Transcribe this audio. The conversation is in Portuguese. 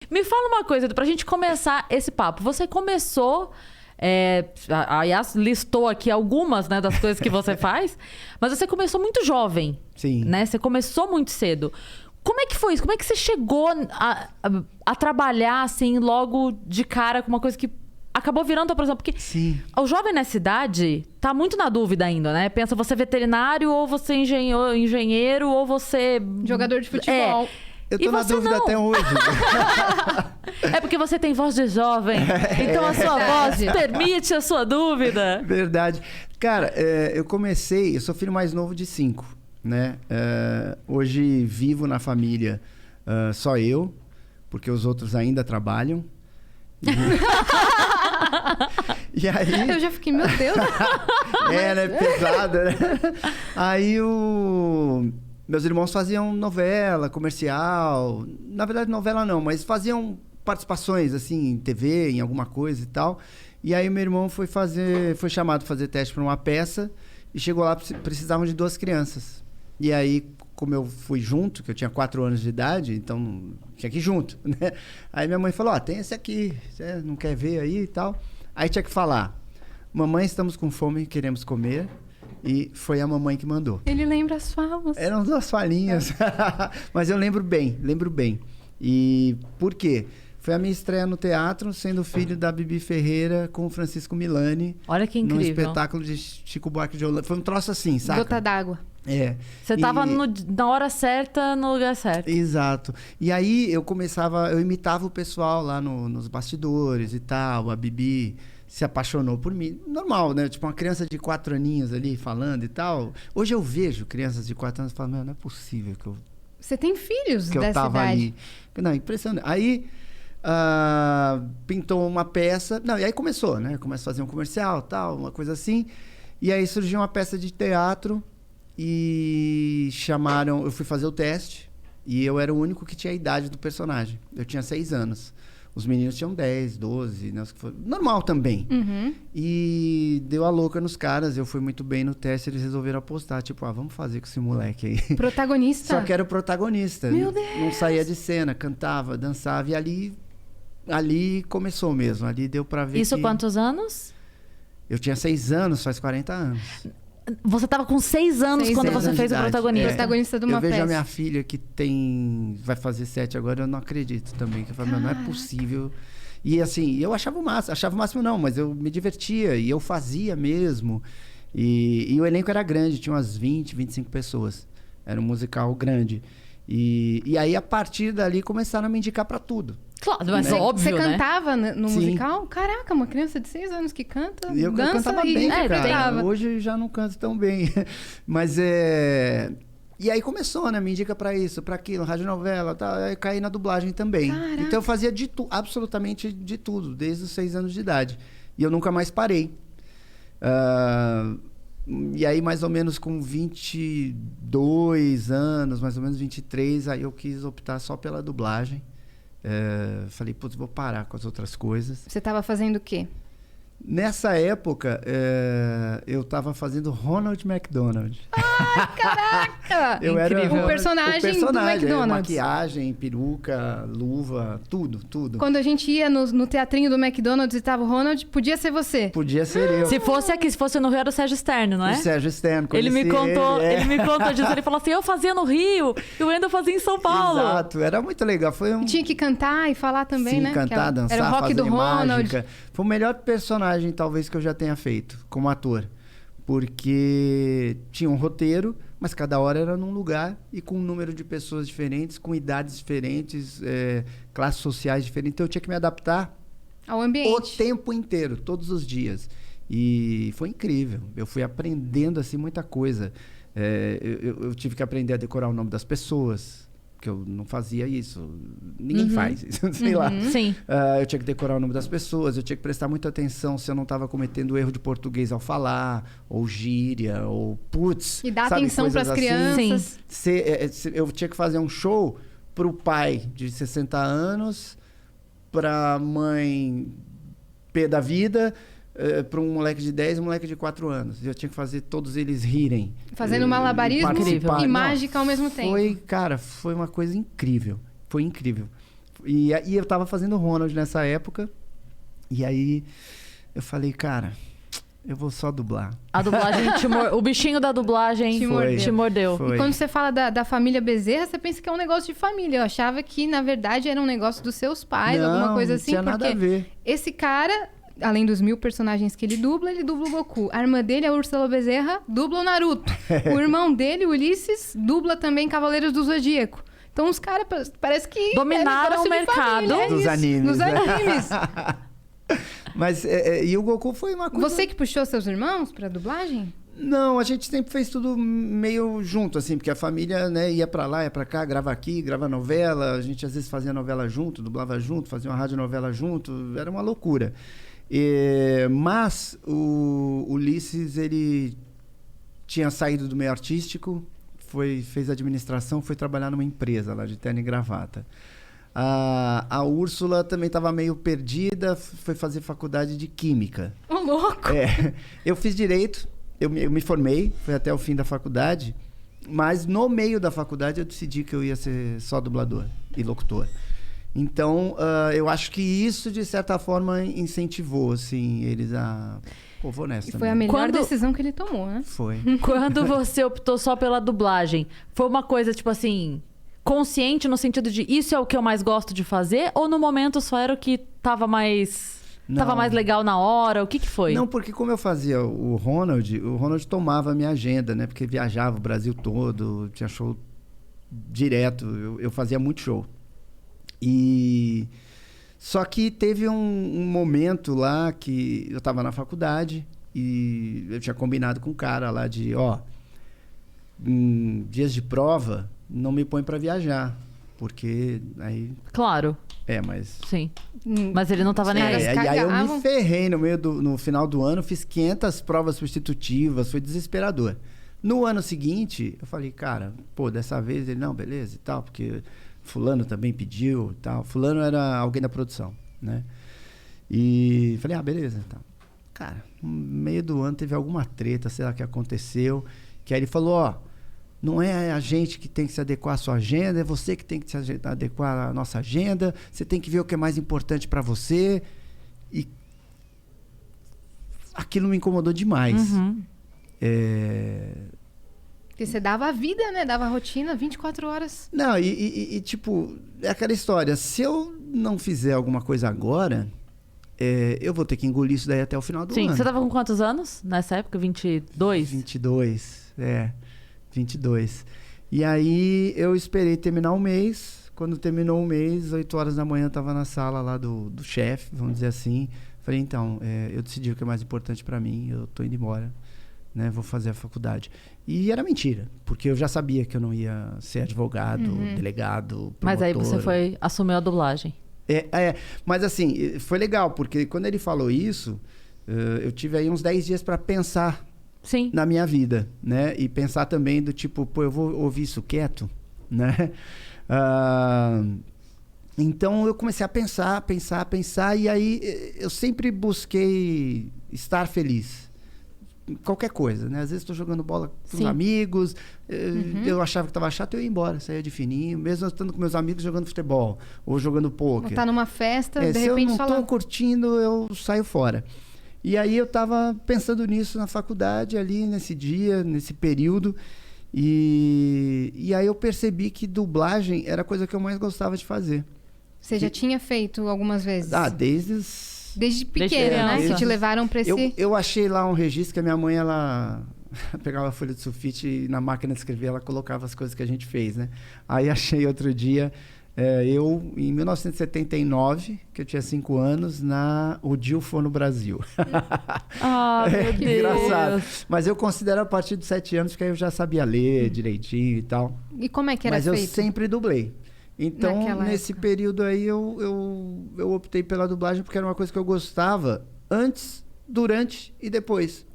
Me fala uma coisa, pra gente começar esse papo. Você começou... a Yas listou aqui algumas, né, das coisas que você faz, mas você começou muito jovem. Sim. Né? Você começou muito cedo. Como é que foi isso? Como é que você chegou a trabalhar assim logo de cara com uma coisa que acabou virando, por exemplo, porque Sim. o jovem nessa idade tá muito na dúvida ainda, né? Pensa você veterinário, ou você engenheiro, ou você... Jogador de futebol. Eu tô na dúvida até hoje. É porque você tem voz de jovem. Então a sua voz permite a sua dúvida. Verdade. Cara, eu sou filho mais novo de 5, né? Hoje vivo na família só eu, porque os outros ainda trabalham. E aí... Eu já fiquei, meu Deus. né? Pesado, né? Aí meus irmãos faziam novela, comercial. Na verdade, novela não, mas faziam participações, assim, em TV, em alguma coisa e tal. E aí meu irmão foi chamado para fazer teste para uma peça e chegou lá, precisavam de 2 crianças. E aí, como eu fui junto, que eu tinha 4 anos de idade, então tinha que ir junto, né? Aí minha mãe falou, tem esse aqui, você não quer ver aí e tal? Aí tinha que falar, mamãe, estamos com fome, queremos comer. E foi a mamãe que mandou. Ele lembra as falas. Eram 2 falinhas. Mas eu lembro bem. E por quê? Foi a minha estreia no teatro, sendo filho da Bibi Ferreira com o Francisco Milani. Olha que incrível. Num espetáculo de Chico Buarque de Holanda. Foi um troço assim, saca? Gota d'água. Você tava na hora certa, no lugar certo. Exato. E aí eu imitava o pessoal lá nos bastidores e tal. A Bibi se apaixonou por mim. Normal, né? Tipo, uma criança de 4 aninhos ali falando e tal. Hoje eu vejo crianças de 4 anos e falo, não é possível que eu... Você tem filhos que dessa eu tava idade? Ali. Não, impressionante. Aí pintou uma peça. Não, e aí começou, né? Começou a fazer um comercial, tal, uma coisa assim. E aí surgiu uma peça de teatro e chamaram... Eu fui fazer o teste e eu era o único que tinha a idade do personagem. Eu tinha 6 anos. Os meninos tinham 10, 12, né? Normal também. Uhum. E deu a louca nos caras. Eu fui muito bem no teste. Eles resolveram apostar. Tipo, vamos fazer com esse moleque aí. Protagonista? Só que era o protagonista. Meu Deus! Não saía de cena, cantava, dançava. E ali começou mesmo. Ali deu pra ver Isso quantos anos? Eu tinha 6 anos, faz 40 anos. Você tava com 6 anos quando você fez o protagonista. Protagonista de uma peça. Eu vejo peça. a minha filha que vai fazer 7 agora, eu não acredito também. Que eu falo, não é possível. E assim, eu achava o máximo não, mas eu me divertia e eu fazia mesmo. E o elenco era grande, tinha umas 20, 25 pessoas. Era um musical grande. E aí, a partir dali, começaram a me indicar pra tudo. Claro, mas Você óbvio, né? cantava no Sim. musical? Caraca, uma criança de 6 anos que canta, Eu dança cantava e bem, cara. interpretava. Hoje já não canto tão bem. Mas E aí começou, né? Me indica pra isso, pra aquilo, radionovela, tal. Aí caí na dublagem também. Caraca. Então eu fazia absolutamente de tudo, desde os 6 anos de idade. E eu nunca mais parei. E aí, mais ou menos com 22 anos, mais ou menos 23, aí eu quis optar só pela dublagem. Falei, putz, vou parar com as outras coisas. Você estava fazendo o quê? Nessa época, eu tava fazendo Ronald McDonald. Ai, caraca! Eu era o personagem do McDonald's. Maquiagem, peruca, luva, tudo. Quando a gente ia no teatrinho do McDonald's e tava o Ronald, podia ser você. Podia ser eu. Se fosse aqui, se fosse no Rio, era o Sérgio Sterno, não é? O Sérgio Sterno, ele me contou disso. Ele falou assim, eu fazia no Rio e o Wendel fazia em São Paulo. Exato, era muito legal. E tinha que cantar e falar também, Sim, né? cantar, dançar, era o rock fazer do Ronald. mágica. Foi o melhor personagem, talvez, que eu já tenha feito como ator. Porque tinha um roteiro, mas cada hora era num lugar e com um número de pessoas diferentes, com idades diferentes, classes sociais diferentes. Então eu tinha que me adaptar ao ambiente. O tempo inteiro, todos os dias. E foi incrível. Eu fui aprendendo assim muita coisa. Eu tive que aprender a decorar o nome das pessoas, que eu não fazia isso. Ninguém faz isso, sei lá. Sim. Eu tinha que decorar o nome das pessoas, eu tinha que prestar muita atenção se eu não estava cometendo erro de português ao falar, ou gíria, ou putz. E dar sabe, atenção para as assim. crianças. Eu tinha que fazer um show pro pai de 60 anos, pra mãe pé da vida, para um moleque de 10 e um moleque de 4 anos. Eu tinha que fazer todos eles rirem. Fazendo malabarismo participar. e mágica ao mesmo tempo. Foi uma coisa incrível. Foi incrível. E eu tava fazendo Ronald nessa época. E aí eu falei, cara, eu vou só dublar. A dublagem o bichinho da dublagem te mordeu. Foi. E quando você fala da família Bezerra, você pensa que é um negócio de família. Eu achava que, na verdade, era um negócio dos seus pais, alguma coisa assim. Não tinha nada a ver. Esse cara, além dos 1000 personagens que ele dubla o Goku. A irmã dele, a Úrsula Bezerra, dubla o Naruto. O irmão dele, o Ulisses, dubla também Cavaleiros do Zodíaco. Então os caras parece que... dominaram o mercado dos animes. Dos animes. Mas, e o Goku foi uma coisa... Você que puxou seus irmãos pra dublagem? Não, a gente sempre fez tudo meio junto, assim, porque a família, né, ia pra lá, ia pra cá, grava aqui, grava novela, a gente às vezes fazia novela junto, dublava junto, fazia uma radionovela junto, era uma loucura. Mas o Ulisses, ele tinha saído do meio artístico, fez administração, foi trabalhar numa empresa lá de terno e gravata. A Úrsula também estava meio perdida, foi fazer faculdade de Química. Ô, louco! Eu fiz Direito, eu me formei, foi até o fim da faculdade, mas no meio da faculdade eu decidi que eu ia ser só dublador e locutor. Então, eu acho que isso, de certa forma, incentivou, assim, eles a... Pô, vou nessa E também. foi a melhor decisão que ele tomou, né? Foi. Quando você optou só pela dublagem, foi uma coisa, tipo assim, consciente no sentido de isso é o que eu mais gosto de fazer? Ou no momento só era o que tava mais legal na hora? O que foi? Não, porque como eu fazia o Ronald tomava a minha agenda, né? Porque viajava o Brasil todo, tinha show direto, eu fazia muito show. Só que teve um momento lá que eu estava na faculdade e eu tinha combinado com um cara lá de, em dias de prova, não me põe para viajar, porque aí... Claro. Mas... Sim. Mas ele não tava nem aí. E aí eu me ferrei no final do ano, fiz 500 provas substitutivas, foi desesperador. No ano seguinte, eu falei, cara, dessa vez ele, não, beleza e tal, porque... Fulano também pediu e tal. Fulano era alguém da produção, né? E falei, beleza. Então. Cara, no meio do ano teve alguma treta, sei lá o que aconteceu, que aí ele falou, não é a gente que tem que se adequar à sua agenda, é você que tem que se adequar à nossa agenda, você tem que ver o que é mais importante para você. E aquilo me incomodou demais. Uhum. Porque você dava a vida, né? Dava a rotina, 24 horas. Não, tipo, é aquela história. Se eu não fizer alguma coisa agora, eu vou ter que engolir isso daí até o final do ano. Sim, você tava com quantos anos nessa época? 22? 22, 22. E aí eu esperei terminar o mês. Quando terminou o mês, 8 horas da manhã, eu tava na sala lá do chefe, vamos dizer assim. Falei, então, eu decidi o que é mais importante para mim, eu tô indo embora. Né, vou fazer a faculdade. E era mentira, porque eu já sabia que eu não ia ser advogado, delegado, promotor. Mas aí você assumiu a dublagem. Mas assim, foi legal, porque quando ele falou isso, eu tive aí uns 10 dias para pensar na minha vida, né? E pensar também do tipo, eu vou ouvir isso quieto, né? Então eu comecei a pensar, e aí eu sempre busquei estar feliz. Qualquer coisa, né? Às vezes estou jogando bola com os amigos, eu achava que estava chato, eu ia embora, saía de fininho, mesmo estando com meus amigos jogando futebol ou jogando pôquer. Tá numa festa, de repente se eu não estou curtindo, eu saio fora. E aí eu estava pensando nisso na faculdade, ali nesse dia, nesse período, e aí eu percebi que dublagem era a coisa que eu mais gostava de fazer. Você já tinha feito algumas vezes? Desde pequena, né? Que te levaram para esse... Eu achei lá um registro que a minha mãe, ela pegava a folha de sulfite e na máquina de escrever ela colocava as coisas que a gente fez, né? Aí achei outro dia, em 1979, que eu tinha 5 anos, o Dil foi no Brasil. Meu Deus. Engraçado. Mas eu considero a partir dos 7 anos, porque aí eu já sabia ler direitinho e tal. E como é que era feito? Mas eu sempre dublei. Então, nesse período aí, eu optei pela dublagem porque era uma coisa que eu gostava antes, durante e depois.